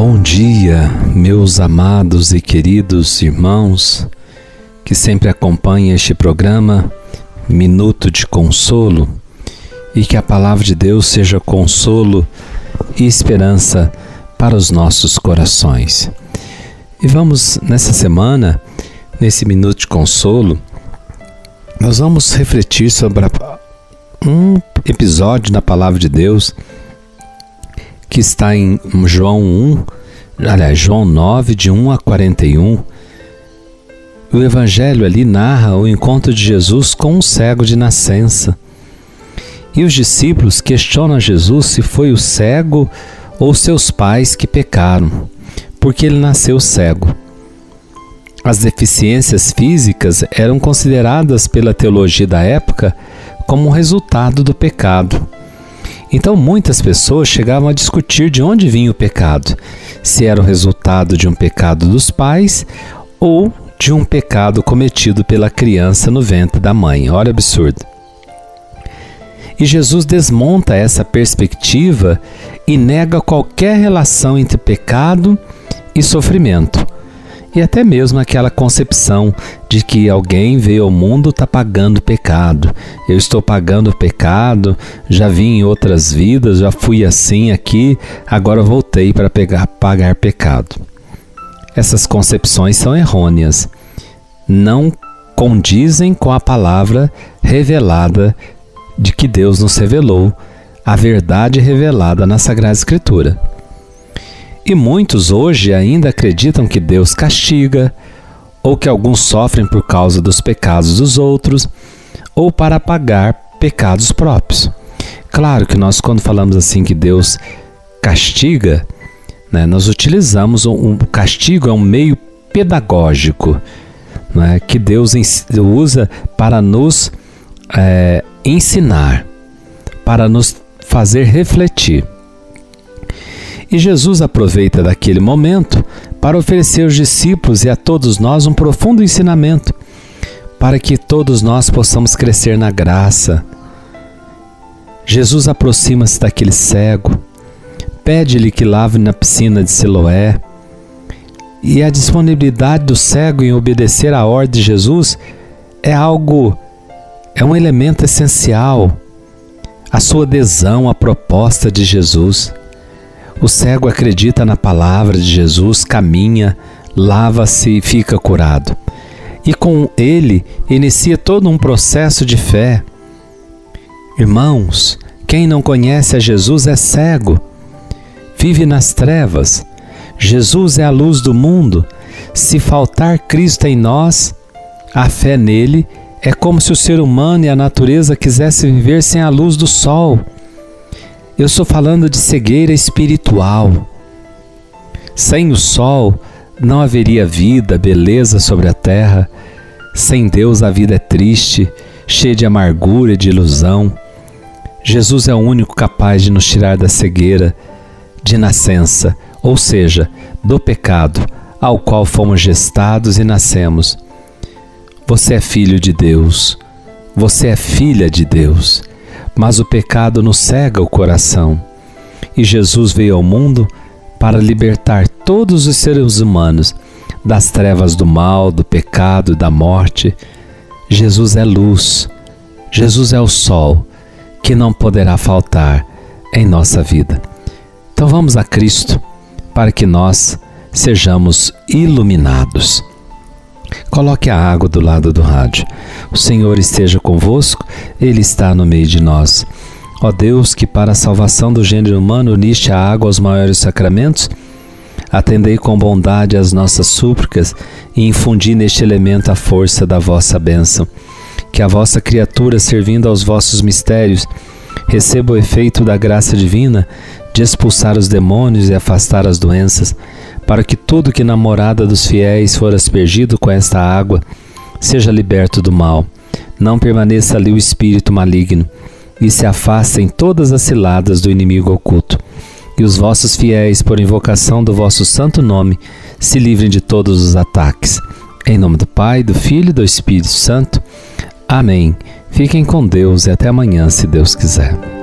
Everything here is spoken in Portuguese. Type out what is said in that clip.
Bom dia, meus amados e queridos irmãos que sempre acompanham este programa Minuto de Consolo, e que a palavra de Deus seja consolo e esperança para os nossos corações. E vamos nessa semana, nesse Minuto de Consolo, nós vamos refletir sobre um episódio da palavra de Deus que está em João 9, de 1 a 41. O Evangelho ali narra o encontro de Jesus com um cego de nascença. E os discípulos questionam Jesus se foi o cego ou seus pais que pecaram, porque ele nasceu cego. As deficiências físicas eram consideradas pela teologia da época como um resultado do pecado. Então muitas pessoas chegavam a discutir de onde vinha o pecado, se era o resultado de um pecado dos pais ou de um pecado cometido pela criança no ventre da mãe. Olha o absurdo. E Jesus desmonta essa perspectiva e nega qualquer relação entre pecado e sofrimento. E até mesmo aquela concepção de que alguém veio ao mundo está pagando pecado. Eu estou pagando o pecado, já vim em outras vidas, já fui assim aqui, agora voltei para pagar pecado. Essas concepções são errôneas, não condizem com a palavra revelada de que Deus nos revelou, a verdade revelada na Sagrada Escritura. E muitos hoje ainda acreditam que Deus castiga, ou que alguns sofrem por causa dos pecados dos outros, ou para pagar pecados próprios. Claro que nós, quando falamos assim que Deus castiga, nós utilizamos o castigo, é um meio pedagógico, que Deus usa para nos ensinar, para nos fazer refletir. E Jesus aproveita daquele momento para oferecer aos discípulos e a todos nós um profundo ensinamento, para que todos nós possamos crescer na graça. Jesus aproxima-se daquele cego, pede-lhe que lave na piscina de Siloé, e a disponibilidade do cego em obedecer à ordem de Jesus é um elemento essencial, a sua adesão à proposta de Jesus. O cego acredita na palavra de Jesus, caminha, lava-se e fica curado. E com ele inicia todo um processo de fé. Irmãos, quem não conhece a Jesus é cego, vive nas trevas. Jesus é a luz do mundo. Se faltar Cristo em nós, a fé nele é como se o ser humano e a natureza quisessem viver sem a luz do sol. Eu estou falando de cegueira espiritual. Sem o sol não haveria vida, beleza sobre a terra. Sem Deus a vida é triste, cheia de amargura e de ilusão. Jesus é o único capaz de nos tirar da cegueira de nascença, ou seja, do pecado ao qual fomos gestados e nascemos. Você é filho de Deus, você é filha de Deus. Mas o pecado nos cega o coração. E Jesus veio ao mundo para libertar todos os seres humanos das trevas do mal, do pecado, da morte. Jesus é luz. Jesus é o sol que não poderá faltar em nossa vida. Então vamos a Cristo para que nós sejamos iluminados. Coloque a água do lado do rádio. O Senhor esteja convosco, Ele está no meio de nós. Ó Deus, que para a salvação do gênero humano uniste a água aos maiores sacramentos, atendei com bondade às nossas súplicas e infundi neste elemento a força da vossa bênção. Que a vossa criatura, servindo aos vossos mistérios, receba o efeito da graça divina de expulsar os demônios e afastar as doenças, para que tudo que na morada dos fiéis for aspergido com esta água seja liberto do mal, não permaneça ali o espírito maligno, e se afastem todas as ciladas do inimigo oculto. E os vossos fiéis, por invocação do vosso santo nome, se livrem de todos os ataques. Em nome do Pai, do Filho e do Espírito Santo. Amém. Fiquem com Deus e até amanhã, se Deus quiser.